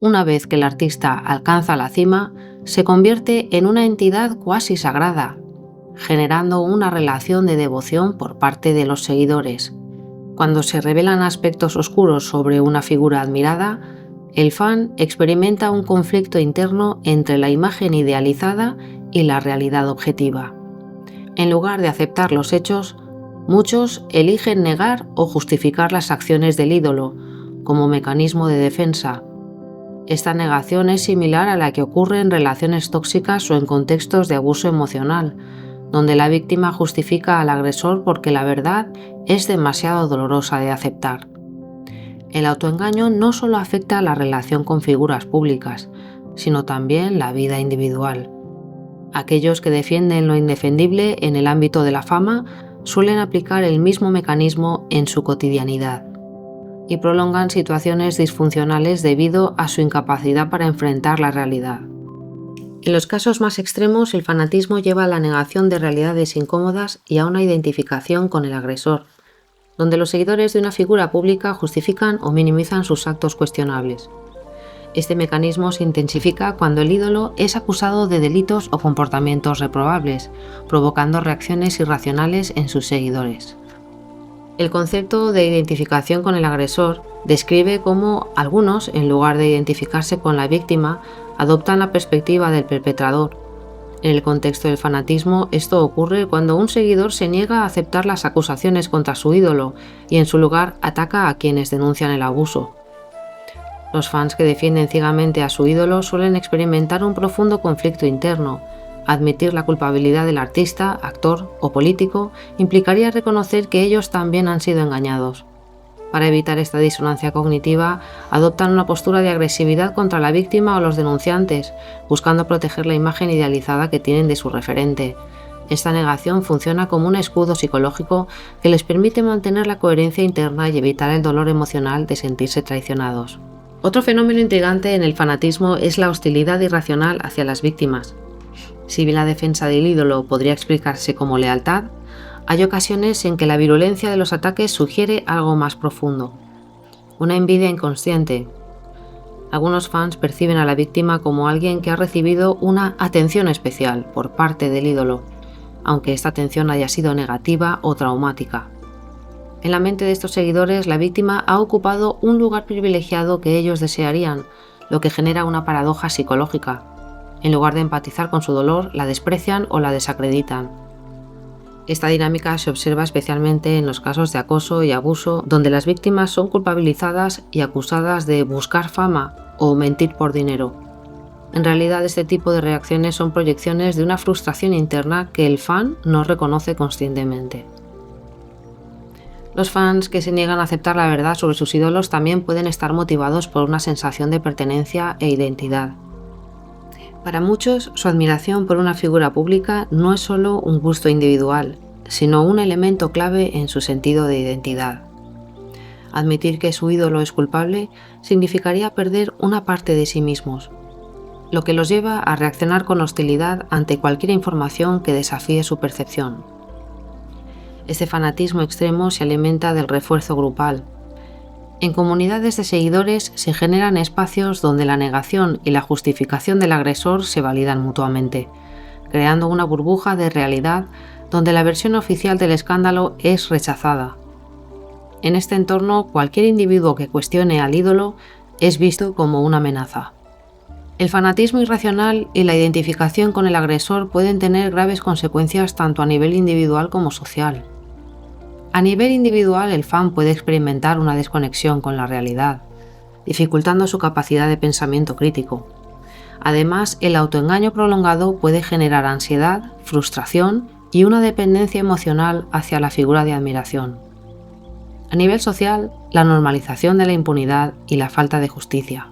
Una vez que el artista alcanza la cima, se convierte en una entidad cuasi sagrada, generando una relación de devoción por parte de los seguidores. Cuando se revelan aspectos oscuros sobre una figura admirada, el fan experimenta un conflicto interno entre la imagen idealizada y la realidad objetiva. En lugar de aceptar los hechos, muchos eligen negar o justificar las acciones del ídolo como mecanismo de defensa. Esta negación es similar a la que ocurre en relaciones tóxicas o en contextos de abuso emocional, donde la víctima justifica al agresor porque la verdad es demasiado dolorosa de aceptar. El autoengaño no solo afecta la relación con figuras públicas, sino también la vida individual. Aquellos que defienden lo indefendible en el ámbito de la fama suelen aplicar el mismo mecanismo en su cotidianidad y prolongan situaciones disfuncionales debido a su incapacidad para enfrentar la realidad. En los casos más extremos, el fanatismo lleva a la negación de realidades incómodas y a una identificación con el agresor, donde los seguidores de una figura pública justifican o minimizan sus actos cuestionables. Este mecanismo se intensifica cuando el ídolo es acusado de delitos o comportamientos reprobables, provocando reacciones irracionales en sus seguidores. El concepto de identificación con el agresor describe cómo algunos, en lugar de identificarse con la víctima, adoptan la perspectiva del perpetrador. En el contexto del fanatismo, esto ocurre cuando un seguidor se niega a aceptar las acusaciones contra su ídolo y en su lugar ataca a quienes denuncian el abuso. Los fans que defienden ciegamente a su ídolo suelen experimentar un profundo conflicto interno. Admitir la culpabilidad del artista, actor o político implicaría reconocer que ellos también han sido engañados. Para evitar esta disonancia cognitiva, adoptan una postura de agresividad contra la víctima o los denunciantes, buscando proteger la imagen idealizada que tienen de su referente. Esta negación funciona como un escudo psicológico que les permite mantener la coherencia interna y evitar el dolor emocional de sentirse traicionados. Otro fenómeno intrigante en el fanatismo es la hostilidad irracional hacia las víctimas. Si bien la defensa del ídolo podría explicarse como lealtad, hay ocasiones en que la virulencia de los ataques sugiere algo más profundo, una envidia inconsciente. Algunos fans perciben a la víctima como alguien que ha recibido una atención especial por parte del ídolo, aunque esta atención haya sido negativa o traumática. En la mente de estos seguidores, la víctima ha ocupado un lugar privilegiado que ellos desearían, lo que genera una paradoja psicológica. En lugar de empatizar con su dolor, la desprecian o la desacreditan. Esta dinámica se observa especialmente en los casos de acoso y abuso, donde las víctimas son culpabilizadas y acusadas de buscar fama o mentir por dinero. En realidad, este tipo de reacciones son proyecciones de una frustración interna que el fan no reconoce conscientemente. Los fans que se niegan a aceptar la verdad sobre sus ídolos también pueden estar motivados por una sensación de pertenencia e identidad. Para muchos, su admiración por una figura pública no es solo un gusto individual, sino un elemento clave en su sentido de identidad. Admitir que su ídolo es culpable significaría perder una parte de sí mismos, lo que los lleva a reaccionar con hostilidad ante cualquier información que desafíe su percepción. Este fanatismo extremo se alimenta del refuerzo grupal. En comunidades de seguidores se generan espacios donde la negación y la justificación del agresor se validan mutuamente, creando una burbuja de realidad donde la versión oficial del escándalo es rechazada. En este entorno, cualquier individuo que cuestione al ídolo es visto como una amenaza. El fanatismo irracional y la identificación con el agresor pueden tener graves consecuencias tanto a nivel individual como social. A nivel individual, el fan puede experimentar una desconexión con la realidad, dificultando su capacidad de pensamiento crítico. Además, el autoengaño prolongado puede generar ansiedad, frustración y una dependencia emocional hacia la figura de admiración. A nivel social, la normalización de la impunidad y la falta de justicia.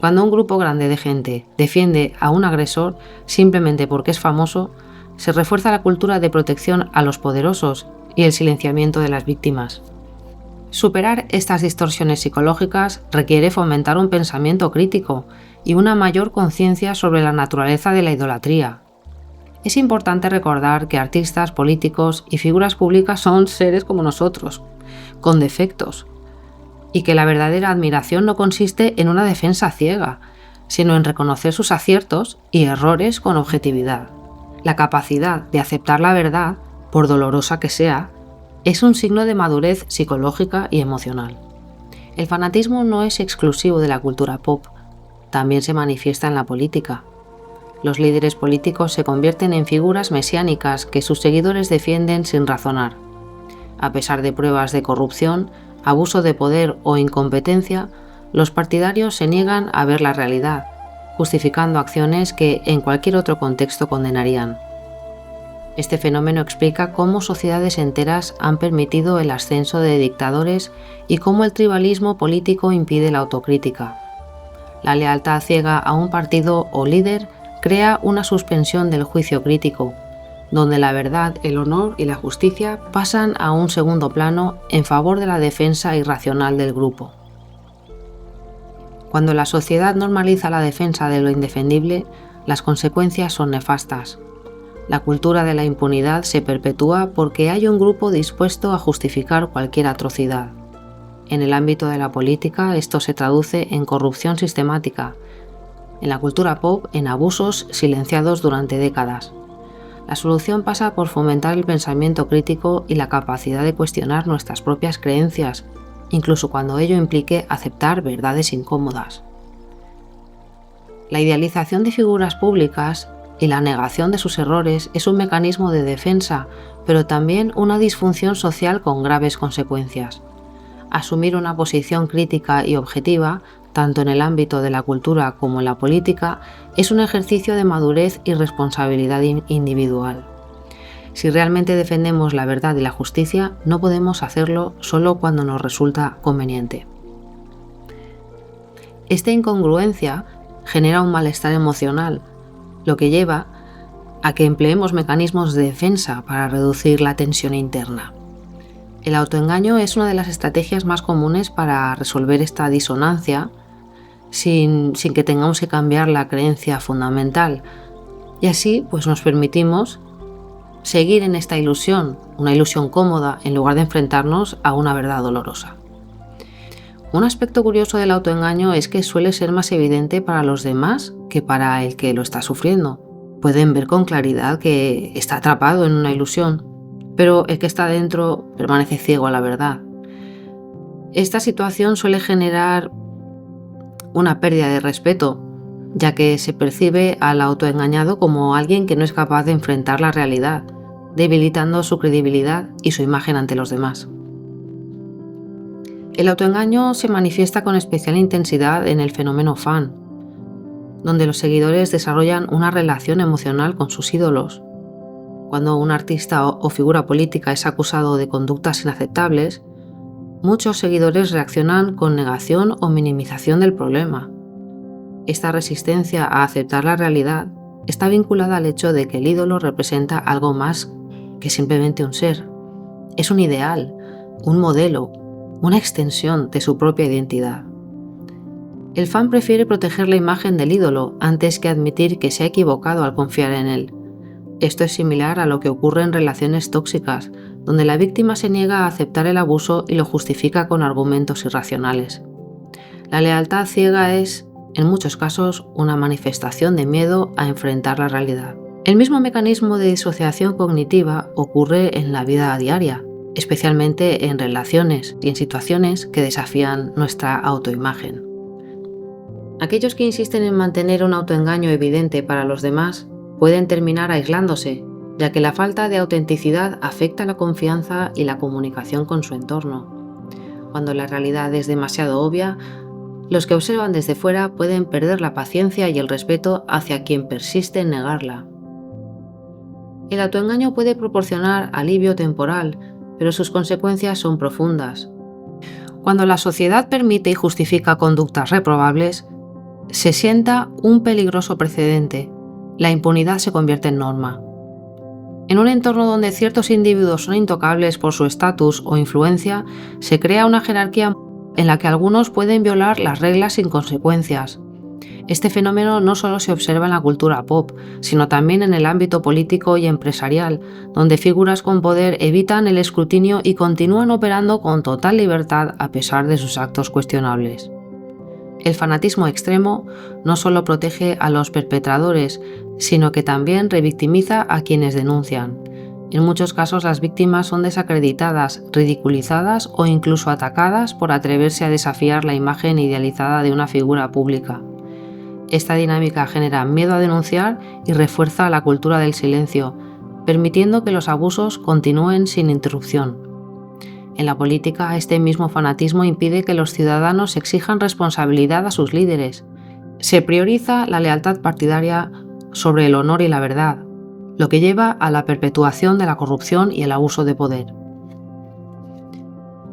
Cuando un grupo grande de gente defiende a un agresor simplemente porque es famoso, se refuerza la cultura de protección a los poderosos y el silenciamiento de las víctimas. Superar estas distorsiones psicológicas requiere fomentar un pensamiento crítico y una mayor conciencia sobre la naturaleza de la idolatría. Es importante recordar que artistas, políticos y figuras públicas son seres como nosotros, con defectos. y que la verdadera admiración no consiste en una defensa ciega, sino en reconocer sus aciertos y errores con objetividad. La capacidad de aceptar la verdad, por dolorosa que sea, es un signo de madurez psicológica y emocional. El fanatismo no es exclusivo de la cultura pop, también se manifiesta en la política. Los líderes políticos se convierten en figuras mesiánicas que sus seguidores defienden sin razonar. A pesar de pruebas de corrupción, abuso de poder o incompetencia, los partidarios se niegan a ver la realidad, justificando acciones que en cualquier otro contexto condenarían. Este fenómeno explica cómo sociedades enteras han permitido el ascenso de dictadores y cómo el tribalismo político impide la autocrítica. La lealtad ciega a un partido o líder crea una suspensión del juicio crítico, donde la verdad, el honor y la justicia pasan a un segundo plano en favor de la defensa irracional del grupo. Cuando la sociedad normaliza la defensa de lo indefendible, las consecuencias son nefastas. La cultura de la impunidad se perpetúa porque hay un grupo dispuesto a justificar cualquier atrocidad. En el ámbito de la política, esto se traduce en corrupción sistemática. En la cultura pop, en abusos silenciados durante décadas. La solución pasa por fomentar el pensamiento crítico y la capacidad de cuestionar nuestras propias creencias, incluso cuando ello implique aceptar verdades incómodas. La idealización de figuras públicas y la negación de sus errores es un mecanismo de defensa, pero también una disfunción social con graves consecuencias. Asumir una posición crítica y objetiva, tanto en el ámbito de la cultura como en la política, es un ejercicio de madurez y responsabilidad individual. Si realmente defendemos la verdad y la justicia, no podemos hacerlo solo cuando nos resulta conveniente. Esta incongruencia genera un malestar emocional, lo que lleva a que empleemos mecanismos de defensa para reducir la tensión interna. El autoengaño es una de las estrategias más comunes para resolver esta disonancia sin que tengamos que cambiar la creencia fundamental. Y así pues nos permitimos seguir en esta ilusión, una ilusión cómoda, en lugar de enfrentarnos a una verdad dolorosa. Un aspecto curioso del autoengaño es que suele ser más evidente para los demás que para el que lo está sufriendo. Pueden ver con claridad que está atrapado en una ilusión, pero el que está dentro permanece ciego a la verdad. Esta situación suele generar una pérdida de respeto, ya que se percibe al autoengañado como alguien que no es capaz de enfrentar la realidad, debilitando su credibilidad y su imagen ante los demás. El autoengaño se manifiesta con especial intensidad en el fenómeno fan, donde los seguidores desarrollan una relación emocional con sus ídolos. Cuando un artista o figura política es acusado de conductas inaceptables, muchos seguidores reaccionan con negación o minimización del problema. Esta resistencia a aceptar la realidad está vinculada al hecho de que el ídolo representa algo más que simplemente un ser. Es un ideal, un modelo, una extensión de su propia identidad. El fan prefiere proteger la imagen del ídolo antes que admitir que se ha equivocado al confiar en él. Esto es similar a lo que ocurre en relaciones tóxicas, donde la víctima se niega a aceptar el abuso y lo justifica con argumentos irracionales. La lealtad ciega es, en muchos casos, una manifestación de miedo a enfrentar la realidad. El mismo mecanismo de disociación cognitiva ocurre en la vida diaria, especialmente en relaciones y en situaciones que desafían nuestra autoimagen. Aquellos que insisten en mantener un autoengaño evidente para los demás pueden terminar aislándose, ya que la falta de autenticidad afecta la confianza y la comunicación con su entorno. Cuando la realidad es demasiado obvia, los que observan desde fuera pueden perder la paciencia y el respeto hacia quien persiste en negarla. El autoengaño puede proporcionar alivio temporal, pero sus consecuencias son profundas. Cuando la sociedad permite y justifica conductas reprobables, se sienta un peligroso precedente. La impunidad se convierte en norma. En un entorno donde ciertos individuos son intocables por su estatus o influencia, se crea una jerarquía en la que algunos pueden violar las reglas sin consecuencias. Este fenómeno no solo se observa en la cultura pop, sino también en el ámbito político y empresarial, donde figuras con poder evitan el escrutinio y continúan operando con total libertad a pesar de sus actos cuestionables. El fanatismo extremo no solo protege a los perpetradores, sino que también revictimiza a quienes denuncian. En muchos casos las víctimas son desacreditadas, ridiculizadas o incluso atacadas por atreverse a desafiar la imagen idealizada de una figura pública. Esta dinámica genera miedo a denunciar y refuerza la cultura del silencio, permitiendo que los abusos continúen sin interrupción. En la política, este mismo fanatismo impide que los ciudadanos exijan responsabilidad a sus líderes. Se prioriza la lealtad partidaria sobre el honor y la verdad, lo que lleva a la perpetuación de la corrupción y el abuso de poder.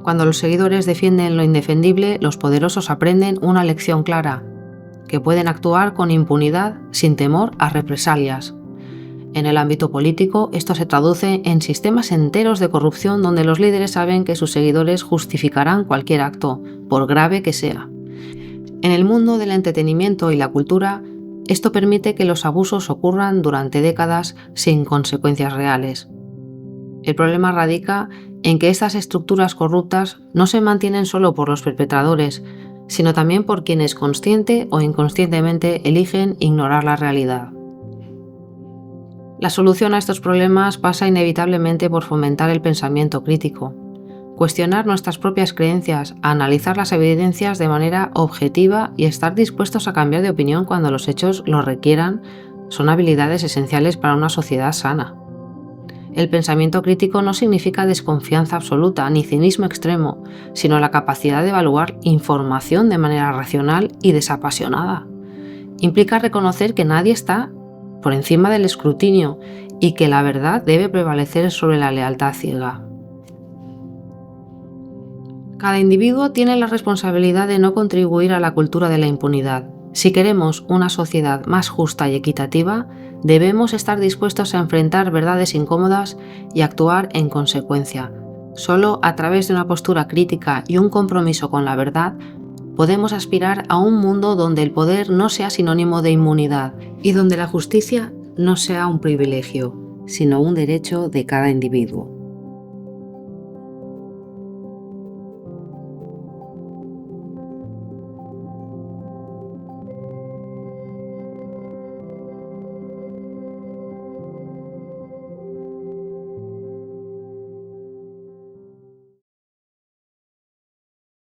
Cuando los seguidores defienden lo indefendible, los poderosos aprenden una lección clara: que pueden actuar con impunidad sin temor a represalias. En el ámbito político, esto se traduce en sistemas enteros de corrupción donde los líderes saben que sus seguidores justificarán cualquier acto, por grave que sea. En el mundo del entretenimiento y la cultura, esto permite que los abusos ocurran durante décadas sin consecuencias reales. El problema radica en que estas estructuras corruptas no se mantienen solo por los perpetradores, sino también por quienes consciente o inconscientemente eligen ignorar la realidad. La solución a estos problemas pasa inevitablemente por fomentar el pensamiento crítico, cuestionar nuestras propias creencias, analizar las evidencias de manera objetiva y estar dispuestos a cambiar de opinión cuando los hechos lo requieran son habilidades esenciales para una sociedad sana. El pensamiento crítico no significa desconfianza absoluta ni cinismo extremo, sino la capacidad de evaluar información de manera racional y desapasionada. Implica reconocer que nadie está por encima del escrutinio y que la verdad debe prevalecer sobre la lealtad ciega. Cada individuo tiene la responsabilidad de no contribuir a la cultura de la impunidad. Si queremos una sociedad más justa y equitativa, debemos estar dispuestos a enfrentar verdades incómodas y actuar en consecuencia. Solo a través de una postura crítica y un compromiso con la verdad, podemos aspirar a un mundo donde el poder no sea sinónimo de inmunidad y donde la justicia no sea un privilegio, sino un derecho de cada individuo.